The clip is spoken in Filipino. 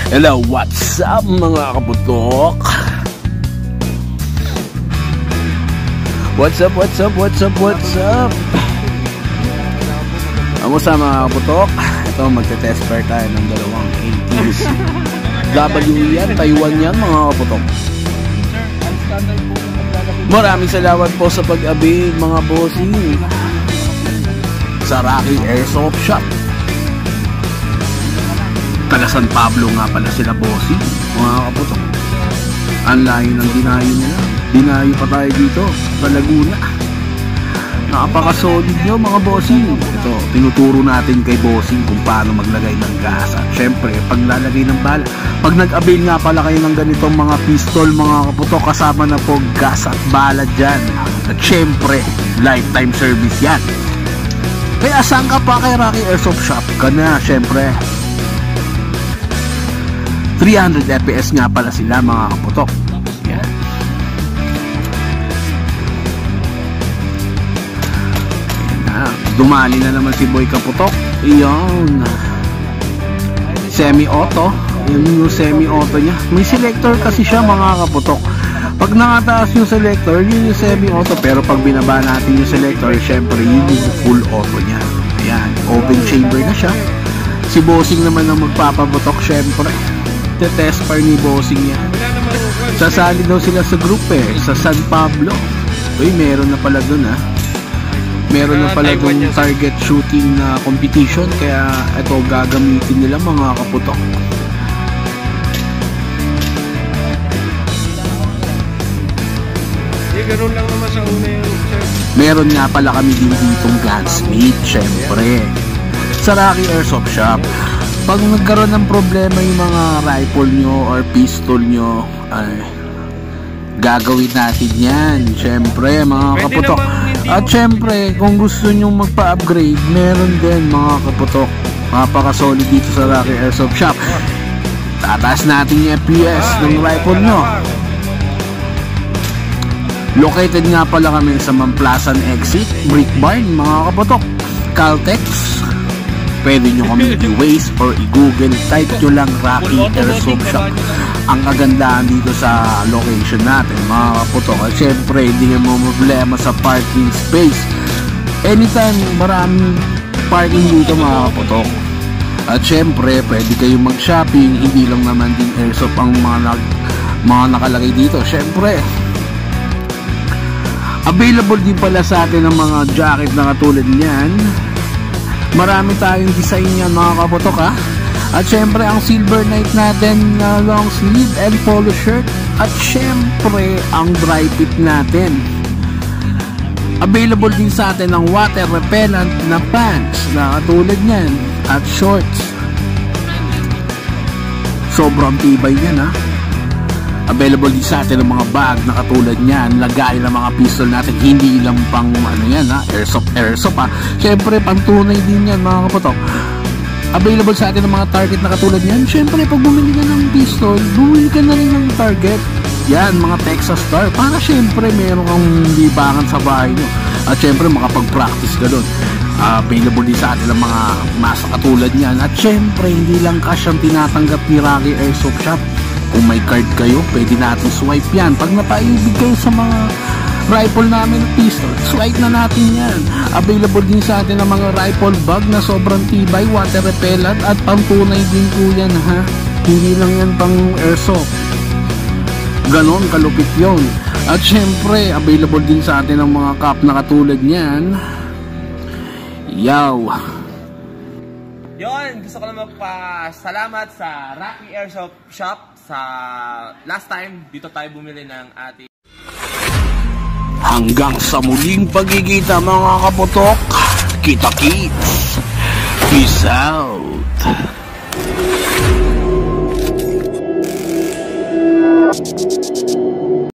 Hello, what's up mga kaputok? What's up? Kamusta mga kaputok? Ito, magte-test pair tayo ng dalawang 80s. W yan, Taiwan yan mga kaputok. Maraming salamat po sa pag-abig mga bossing sa Rocky Airsoft Shop. Taga San Pablo nga pala sila bossing mga kaputok. Ang layo ng dinayo nila. Dinayo pa tayo dito sa Laguna. Napaka-solid nyo mga bossing. Ito, tinuturo natin kay bossing kung paano maglagay ng gas. At syempre, paglalagay ng bala, pag nag-avail nga pala kayo ng ganitong mga pistol mga kaputok, kasama na po gas at bala dyan. At syempre, lifetime service yan. Kaya saan ka pa kay Rocky Airsoft Shop ka na, syempre 300 FPS nga pala sila mga kaputok. Yan. Dumali na naman si Boy Kaputok. Iyon, semi-auto. Yun yung semi-auto niya. May selector kasi siya mga kaputok. Pag nakataas yung selector, yun yung semi-auto. Pero pag binaba natin yung selector, syempre yun yung full auto niya. Ayan, open chamber na siya. Si bossing naman ang magpapabutok syempre. Test par ni bossing yan. Sasali daw sila sa group sa San Pablo. Uy, meron na pala dun meron na pala dun target shooting na competition. Kaya ito gagamitin nila mga kaputok. Ganoon lang naman sa una yung meron nga pala kami din ditong gunsmith syempre sa Rocky Airsoft Shop. Pag nagkaroon ng problema yung mga rifle nyo or pistol nyo, ay gagawin natin yan syempre mga kaputok. At syempre kung gusto nyo magpa-upgrade, meron din mga kaputok. Napaka-solid dito sa Rocky Airsoft Shop. Tataas natin yung FPS ng rifle nyo. Located nga pala kami sa Mamplasan Exit, Brick Barn mga kaputok, Caltex. Pwede nyo kami i-waste or i-google, type nyo lang Rocky Airsoft Shop. Ang kagandahan dito sa location natin mga kaputok. At syempre hindi nga mo problema sa parking space. Anytime maraming parking dito mga kaputok. At syempre pwede kayong mag-shopping. Hindi lang naman din airsoft ang mga nakalagay dito. Syempre available din pala sa atin ng mga jacket na katulad niyan. Marami tayong design yan mga kaputok At syempre ang Silver Knight natin na long sleeve and polo shirt. At syempre ang dry fit natin. Available din sa atin ang water repellent na pants na katulad niyan. At shorts. Sobrang tibay yan Available din sa atin ang mga bag na katulad niyan. Lagay ng mga pistol natin. Hindi lang pang airsoft syempre pantunay din yan mga kaputok. Available sa atin ang mga target na katulad niyan. Syempre pag bumili ka ng pistol, bumili ka na rin ng target. Yan, mga Texas Star. Para syempre meron kang libangan sa bahay nyo. At syempre makapag-practice ka doon. Available din sa atin ang mga masa katulad niyan. At syempre hindi lang cash ang tinatanggap ni Rocky Airsoft Shop. Kung may card kayo, pwede natin swipe yan. Pag napaibig kayo sa mga rifle namin at pistol, swipe na natin yan. Available din sa atin ang mga rifle bag na sobrang tibay, water repellent at pampunay din po yan Hindi lang yan pang airsoft. Ganon kalupit yon. At syempre available din sa atin ang mga cap na katulad niyan. Yow! Yon, gusto ko lang magpasalamat sa Rocky Airsoft Shop. Sa last time, dito tayo bumili ng ating. Hanggang sa muling pagkikita mga kaputok. Kita-kits. Peace out.